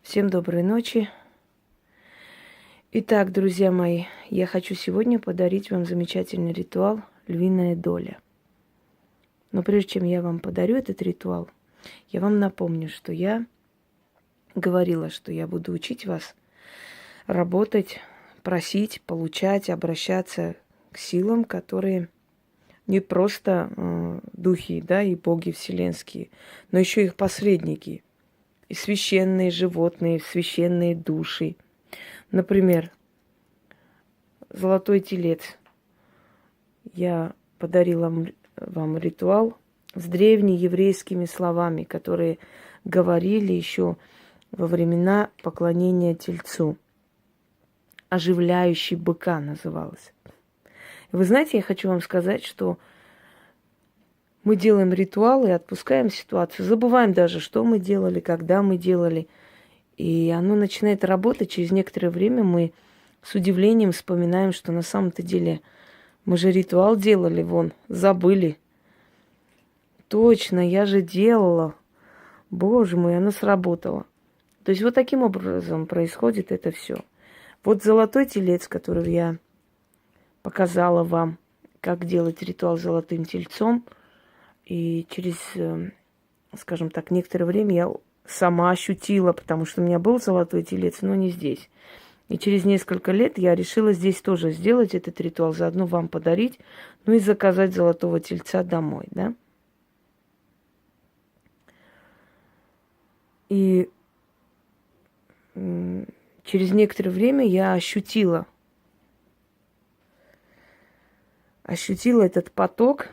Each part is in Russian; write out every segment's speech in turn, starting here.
Всем доброй ночи. Итак, друзья мои, я хочу сегодня подарить вам замечательный ритуал «Львиная доля». Но прежде чем я вам подарю этот ритуал, я вам напомню, что я говорила, что я буду учить вас работать, просить, получать, обращаться к силам, которые не просто духи, да, и боги вселенские, но еще их посредники, и священные животные, священные души. Например, золотой телец. Я подарила вам ритуал с древнееврейскими словами, которые говорили еще во времена поклонения тельцу. Оживляющий быка называлось. Вы знаете, я хочу вам сказать, что мы делаем ритуалы, отпускаем ситуацию, забываем даже, что мы делали, когда мы делали. И оно начинает работать. Через некоторое время мы с удивлением вспоминаем, что на самом-то деле мы же ритуал делали, забыли. Точно, я же делала. Боже мой, оно сработало. То есть вот таким образом происходит это все. Вот золотой телец, который я показала вам, как делать ритуал с золотым тельцом. И через, скажем так, некоторое время я сама ощутила, потому что у меня был золотой телец, но не здесь. И через несколько лет я решила здесь тоже сделать этот ритуал, заодно вам подарить, ну и заказать золотого тельца домой, да. И через некоторое время я ощутила этот поток,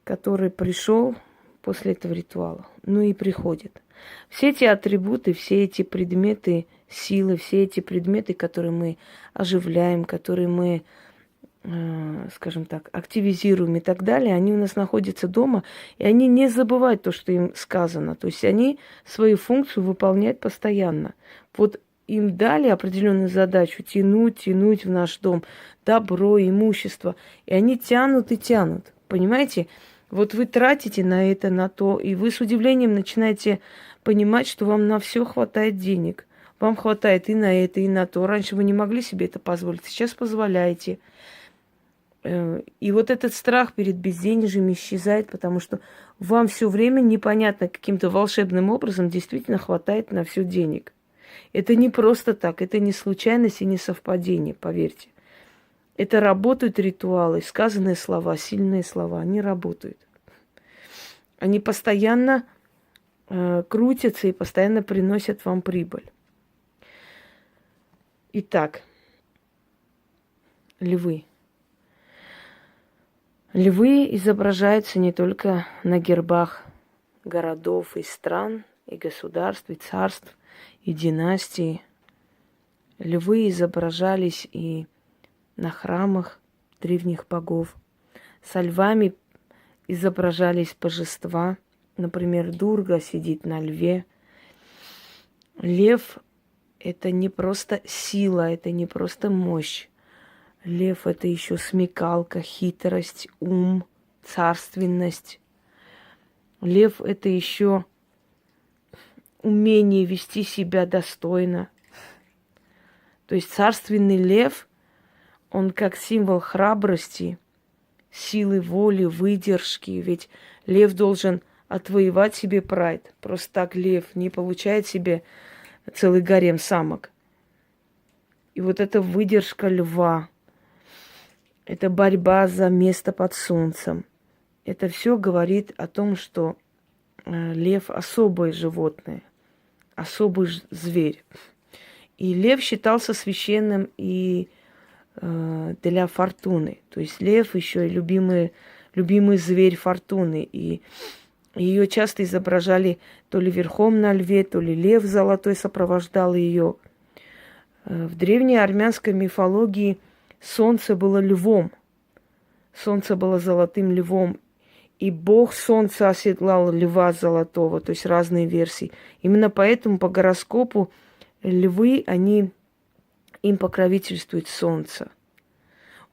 который пришел после этого ритуала. Ну и приходит. Все эти атрибуты, все эти предметы силы, все эти предметы, которые мы оживляем, которые мы, скажем так, активизируем и так далее, они у нас находятся дома, и они не забывают то, что им сказано. То есть они свою функцию выполняют постоянно. Вот им дали определенную задачу тянуть в наш дом добро, имущество, и они тянут и тянут. Понимаете? Вот вы тратите на это, на то, и вы с удивлением начинаете понимать, что вам на все хватает денег. Вам хватает и на это, и на то. Раньше вы не могли себе это позволить, сейчас позволяете. И вот этот страх перед безденежьем исчезает, потому что вам все время непонятно каким-то волшебным образом действительно хватает на все денег. Это не просто так, это не случайность и не совпадение, поверьте. Это работают ритуалы, сказанные слова, сильные слова, они работают. Они постоянно крутятся и постоянно приносят вам прибыль. Итак, львы. Львы изображаются не только на гербах городов и стран, и государств, и царств, и династий. Львы изображались и на храмах древних богов. Со львами изображались божества. Например, Дурга сидит на льве. Лев – это не просто сила, это не просто мощь. Лев – это еще смекалка, хитрость, ум, царственность. Лев – это еще умение вести себя достойно. То есть царственный лев – он как символ храбрости, силы воли, выдержки. Ведь лев должен отвоевать себе прайд. Просто так лев не получает себе целый гарем самок. И вот эта выдержка льва, это борьба за место под солнцем. Это все говорит о том, что лев особое животное, особый зверь. И лев считался священным и для фортуны. То есть лев еще и любимый зверь фортуны. И ее часто изображали то ли верхом на льве, то ли лев золотой сопровождал ее. В древней армянской мифологии солнце было львом. Солнце было золотым львом. И бог солнца оседлал льва золотого. То есть разные версии. Именно поэтому по гороскопу львы, им покровительствует солнце.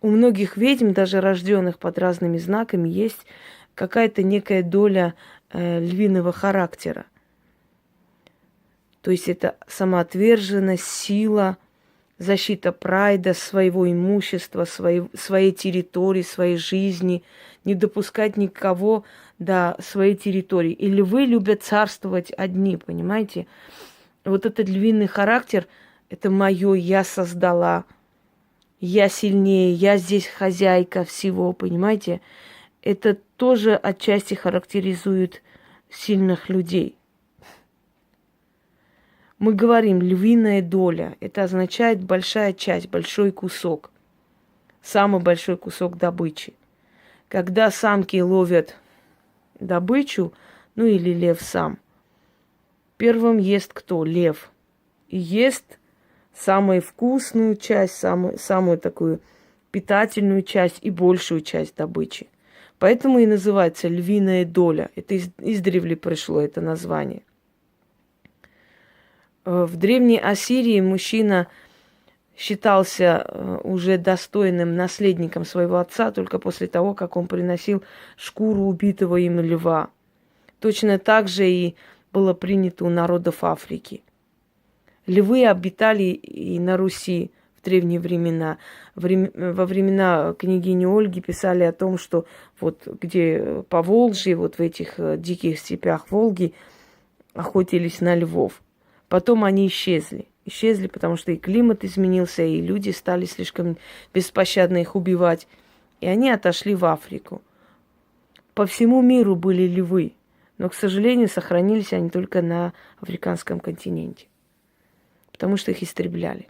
У многих ведьм, даже рожденных под разными знаками, есть какая-то некая доля львиного характера. То есть это самоотверженность, сила, защита прайда, своего имущества, своей территории, своей жизни, не допускать никого до своей территории. И львы любят царствовать одни, понимаете? Вот этот львиный характер, это мое, я создала, я сильнее, я здесь хозяйка всего, понимаете? Это тоже отчасти характеризует сильных людей. Мы говорим львиная доля. Это означает большая часть, большой кусок. Самый большой кусок добычи. Когда самки ловят добычу, ну или лев сам, первым ест кто? Лев. И ест самую вкусную часть, самую такую питательную часть и большую часть добычи. Поэтому и называется львиная доля. Это издревле пришло это название. В Древней Ассирии мужчина считался уже достойным наследником своего отца только после того, как он приносил шкуру убитого им льва. Точно так же и было принято у народов Африки. Львы обитали и на Руси в древние времена. Во времена княгини Ольги писали о том, что вот где по Волжье, вот в этих диких степях Волги охотились на львов. Потом они исчезли. Исчезли, потому что и климат изменился, и люди стали слишком беспощадно их убивать. И они отошли в Африку. По всему миру были львы, но, к сожалению, сохранились они только на африканском континенте, потому что их истребляли.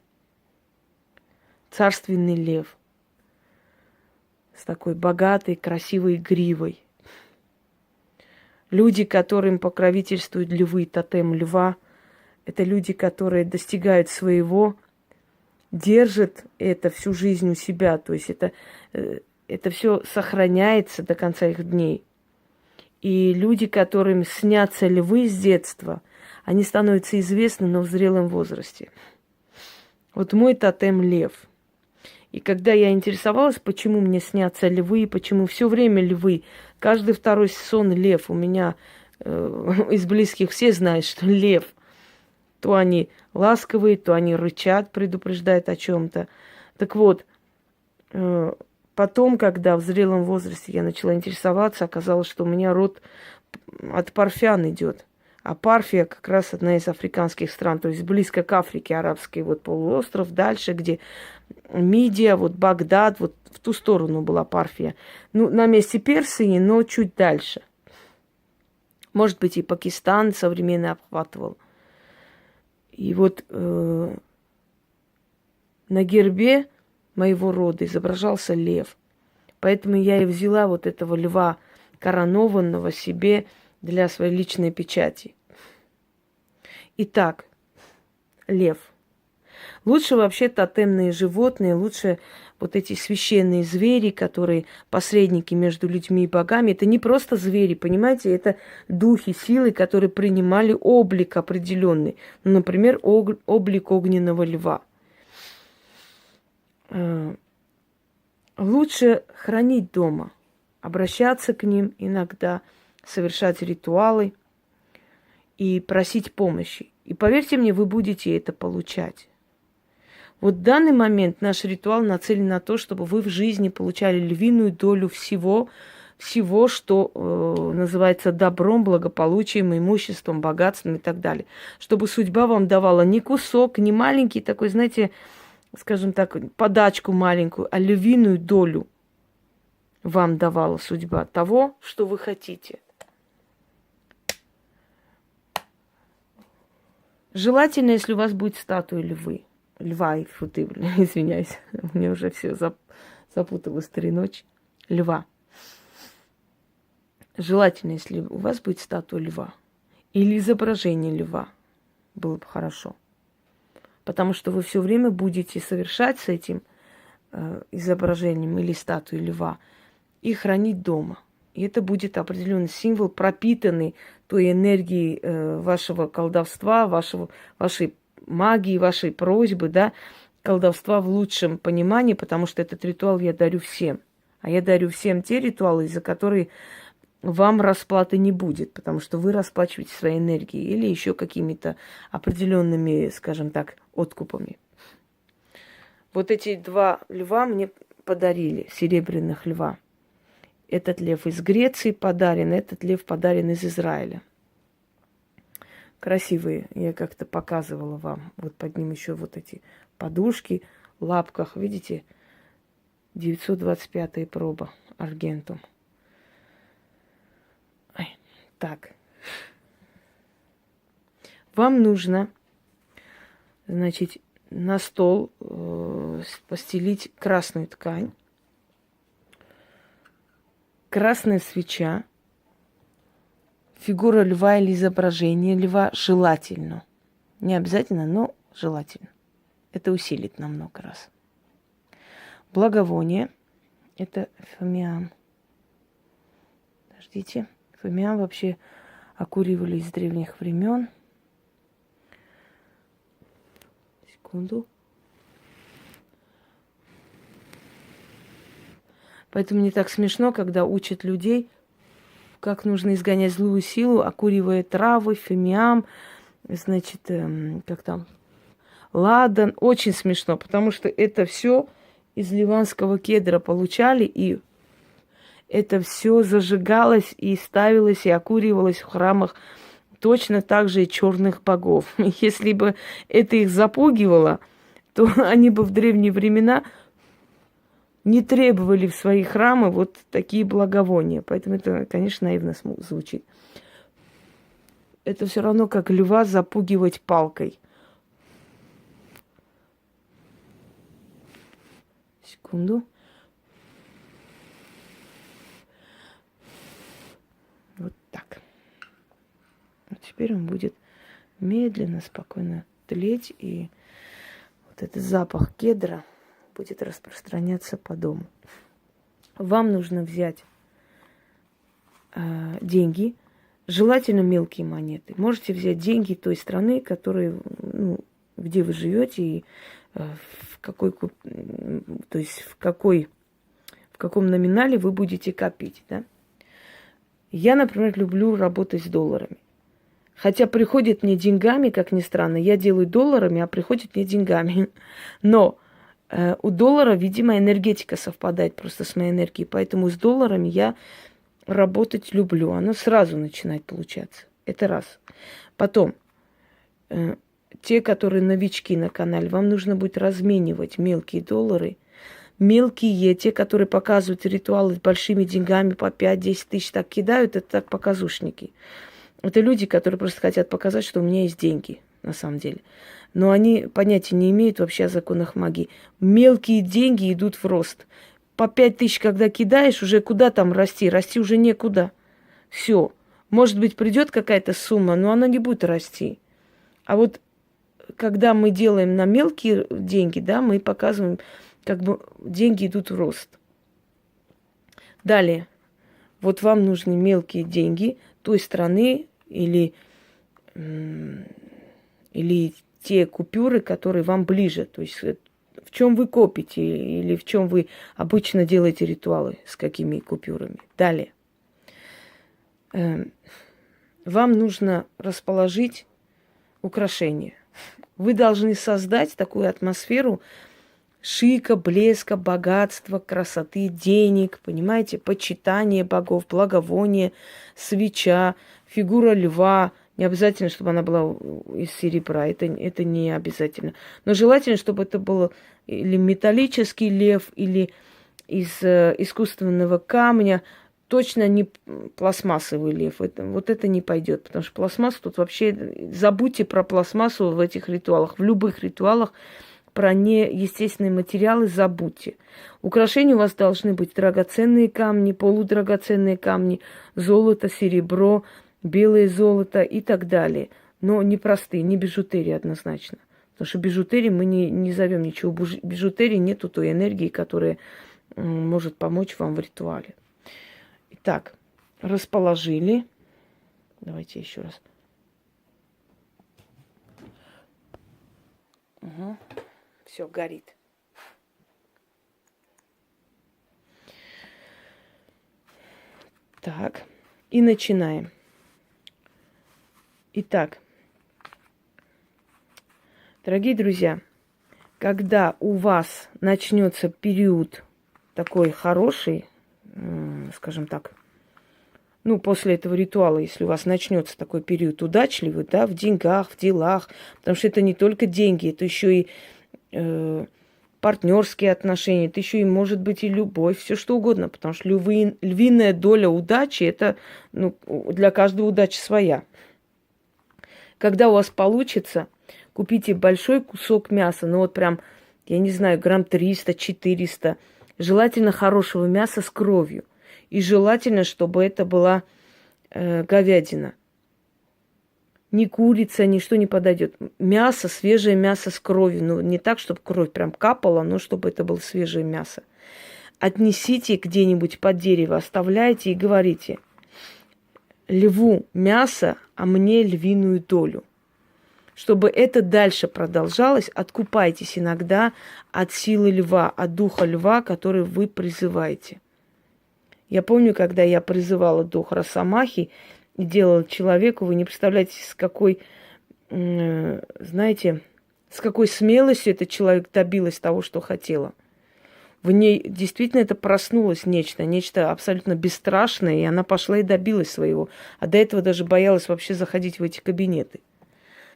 Царственный лев с такой богатой, красивой гривой. Люди, которым покровительствуют львы, тотем льва, это люди, которые достигают своего, держат это всю жизнь у себя. То есть это все сохраняется до конца их дней. И люди, которым снятся львы с детства, они становятся известны, но в зрелом возрасте. Вот мой тотем лев. И когда я интересовалась, почему мне снятся львы, почему все время львы, каждый второй сон лев, у меня из близких все знают, что лев. То они ласковые, то они рычат, предупреждают о чем-то. Так вот, потом, когда в зрелом возрасте я начала интересоваться, оказалось, что у меня род от парфян идет. А Парфия как раз одна из африканских стран, то есть близко к Африке, арабский вот полуостров, дальше, где Мидия, вот Багдад, вот в ту сторону была Парфия. Ну, на месте Персии, но чуть дальше. Может быть, и Пакистан современный обхватывал. И вот на гербе моего рода изображался лев. Поэтому я и взяла вот этого льва коронованного себе для своей личной печати. Итак, лев. Лучше вообще тотемные животные, лучше вот эти священные звери, которые посредники между людьми и богами. Это не просто звери, понимаете, это духи, силы, которые принимали облик определенный. Ну, например, облик огненного льва. Лучше хранить дома, обращаться к ним иногда, совершать ритуалы и просить помощи. И поверьте мне, вы будете это получать. Вот в данный момент наш ритуал нацелен на то, чтобы вы в жизни получали львиную долю всего, что называется добром, благополучием, имуществом, богатством и так далее. Чтобы судьба вам давала не кусок, не маленький такой, знаете, скажем так, подачку маленькую, а львиную долю вам давала судьба того, что вы хотите. Желательно, если у вас будет статуя льва, извиняюсь, мне уже все запуталось 3 ночи. Льва. Желательно, если у вас будет статуя льва или изображение льва, было бы хорошо. Потому что вы все время будете совершать с этим изображением или статуей льва и хранить дома. И это будет определенный символ, пропитанный той энергией вашего колдовства, вашей магии, вашей просьбы, да, колдовства в лучшем понимании, потому что этот ритуал я дарю всем. А я дарю всем те ритуалы, за которые вам расплаты не будет, потому что вы расплачиваете своей энергией или еще какими-то определенными, скажем так, откупами. Вот эти два льва мне подарили, серебряных льва. Этот лев из Греции подарен, этот лев подарен из Израиля. Красивые, я как-то показывала вам. Вот под ним еще вот эти подушки в лапках, видите? 925 проба, аргентум. Так. Вам нужно, значит, на стол постелить красную ткань, красная свеча, фигура льва или изображение льва желательно. Не обязательно, но желательно. Это усилит на много раз. Благовоние. Это фимиам. Подождите. Фимиам вообще окуривали из древних времен. Секунду. Поэтому мне так смешно, когда учат людей, как нужно изгонять злую силу, окуривая травы, фимиам, значит, как там, ладан. Очень смешно, потому что это все из ливанского кедра получали, и это все зажигалось и ставилось, и окуривалось в храмах точно так же и черных богов. Если бы это их запугивало, то они бы в древние времена не требовали в свои храмы вот такие благовония. Поэтому это, конечно, наивно звучит. Это все равно как льва запугивать палкой. Секунду. Вот так. Вот теперь он будет медленно, спокойно тлеть, и вот этот запах кедра будет распространяться по дому. Вам нужно взять деньги, желательно мелкие монеты. Можете взять деньги той страны, которые, где вы живете, и в каком номинале вы будете копить, да? Я, например, люблю работать с долларами. Хотя приходит мне деньгами, как ни странно, я делаю долларами, а приходит мне деньгами. Но у доллара, видимо, энергетика совпадает просто с моей энергией. Поэтому с долларами я работать люблю. Оно сразу начинает получаться. Это раз. Потом, те, которые новички на канале, вам нужно будет разменивать мелкие доллары. Мелкие, те, которые показывают ритуалы с большими деньгами по 5-10 тысяч, так кидают, это так показушники. Это люди, которые просто хотят показать, что у меня есть деньги, на самом деле. Но они понятия не имеют вообще о законах магии. Мелкие деньги идут в рост. По 5 тысяч, когда кидаешь, уже куда там расти? Расти уже некуда. Все. Может быть, придет какая-то сумма, но она не будет расти. А вот когда мы делаем на мелкие деньги, да, мы показываем, как бы деньги идут в рост. Далее. Вот вам нужны мелкие деньги той страны или те купюры, которые вам ближе. То есть в чем вы копите или в чем вы обычно делаете ритуалы, с какими купюрами. Далее. Вам нужно расположить украшения. Вы должны создать такую атмосферу шика, блеска, богатства, красоты, денег, понимаете, почитание богов, благовоние, свеча, фигура льва. Не обязательно, чтобы она была из серебра, это не обязательно. Но желательно, чтобы это был или металлический лев, или из искусственного камня. Точно не пластмассовый лев. Вот это не пойдет, потому что пластмассу тут вообще... Забудьте про пластмассу в этих ритуалах. В любых ритуалах про неестественные материалы забудьте. Украшения у вас должны быть драгоценные камни, полудрагоценные камни, золото, серебро, белое золото и так далее. Но не простые, не бижутерия однозначно. Потому что бижутерии мы не зовем ничего. Бижутерии нету той энергии, которая может помочь вам в ритуале. Итак, расположили. Давайте еще раз. Угу. Все, горит. Так, И начинаем. Итак, дорогие друзья, когда у вас начнется период такой хороший, скажем так, ну, после этого ритуала, если у вас начнется такой период удачливый, да, в деньгах, в делах, потому что это не только деньги, это еще и партнерские отношения, это еще и может быть и любовь, все что угодно, потому что львиная доля удачи, это для каждого удача своя. Когда у вас получится, купите большой кусок мяса, ну вот прям, я не знаю, грамм 300-400, желательно хорошего мяса с кровью. И желательно, чтобы это была говядина. Ни курица, ничто не подойдет. Мясо, свежее мясо с кровью. Ну, не так, чтобы кровь прям капала, но чтобы это было свежее мясо. Отнесите где-нибудь под дерево, оставляйте и говорите: льву мясо, а мне львиную долю. Чтобы это дальше продолжалось, откупайтесь иногда от силы льва, от духа льва, который вы призываете. Я помню, когда я призывала дух Росомахи и делала человеку, вы не представляете, с какой, знаете, с какой смелостью этот человек добилась того, что хотела. В ней действительно это проснулось нечто абсолютно бесстрашное, и она пошла и добилась своего. А до этого даже боялась вообще заходить в эти кабинеты.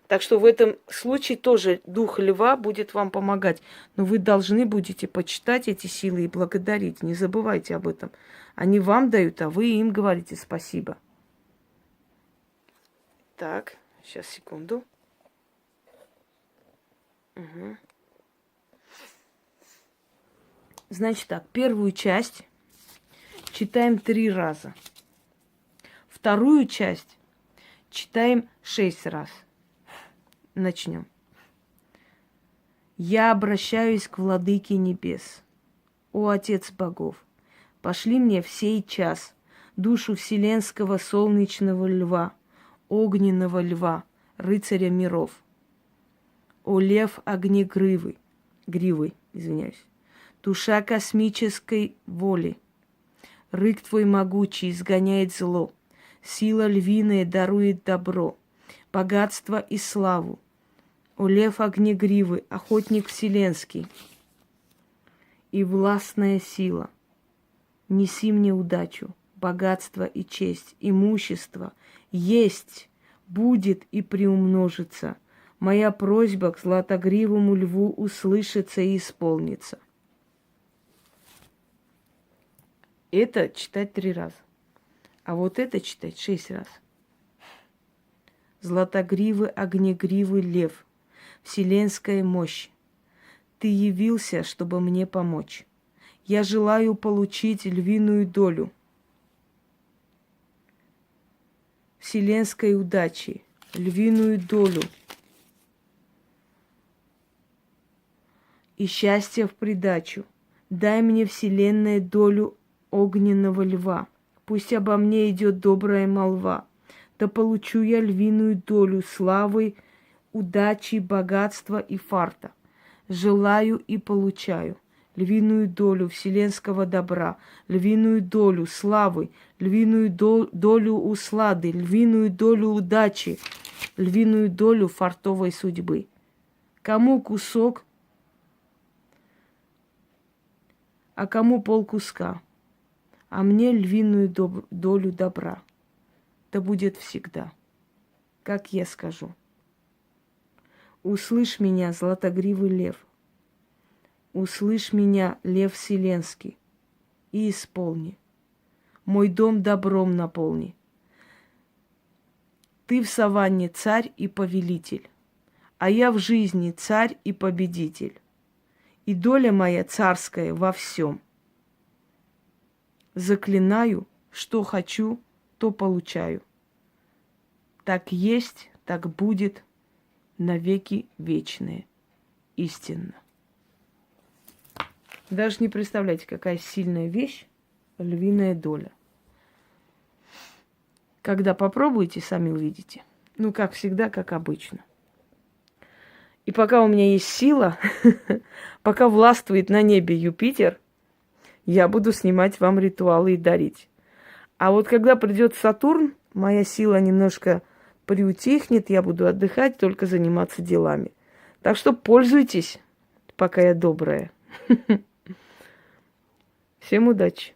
Так что в этом случае тоже дух льва будет вам помогать. Но вы должны будете почитать эти силы и благодарить. Не забывайте об этом. Они вам дают, а вы им говорите спасибо. Так, сейчас, секунду. Угу. Значит так, первую часть читаем 3 раза. Вторую часть читаем 6 раз. Начнем. Я обращаюсь к Владыке Небес. О, Отец богов, пошли мне в сей час душу вселенского солнечного льва, огненного льва, рыцаря миров. О, лев огнегривый, душа космической воли. Рык твой могучий изгоняет зло, сила львиная дарует добро, богатство и славу. О, лев огнегривый, охотник вселенский и властная сила, неси мне удачу, богатство и честь, имущество, есть, будет и приумножится. Моя просьба к златогривому льву услышится и исполнится. Это читать 3 раза, а вот это читать 6 раз. Златогривый, огнегривый лев, вселенская мощь, ты явился, чтобы мне помочь. Я желаю получить львиную долю вселенской удачи, львиную долю и счастья в придачу. Дай мне, вселенная, долю огненного льва. Пусть обо мне идет добрая молва. Да получу я львиную долю славы, удачи, богатства и фарта. Желаю и получаю львиную долю вселенского добра, львиную долю славы, львиную долю услады, львиную долю удачи, львиную долю фартовой судьбы. Кому кусок, а кому полкуска, а мне львиную долю добра. Да будет всегда, как я скажу. Услышь меня, златогривый лев, услышь меня, лев вселенский, и исполни. Мой дом добром наполни. Ты в саванне царь и повелитель, а я в жизни царь и победитель. И доля моя царская во всем. Заклинаю, что хочу, то получаю. Так есть, так будет, навеки вечные. Истинно. Даже не представляете, какая сильная вещь львиная доля. Когда попробуете, сами увидите. Ну, как всегда, как обычно. И пока у меня есть сила, пока властвует на небе Юпитер, я буду снимать вам ритуалы и дарить. А вот когда придет Сатурн, моя сила немножко приутихнет, я буду отдыхать, только заниматься делами. Так что пользуйтесь, пока я добрая. Всем удачи!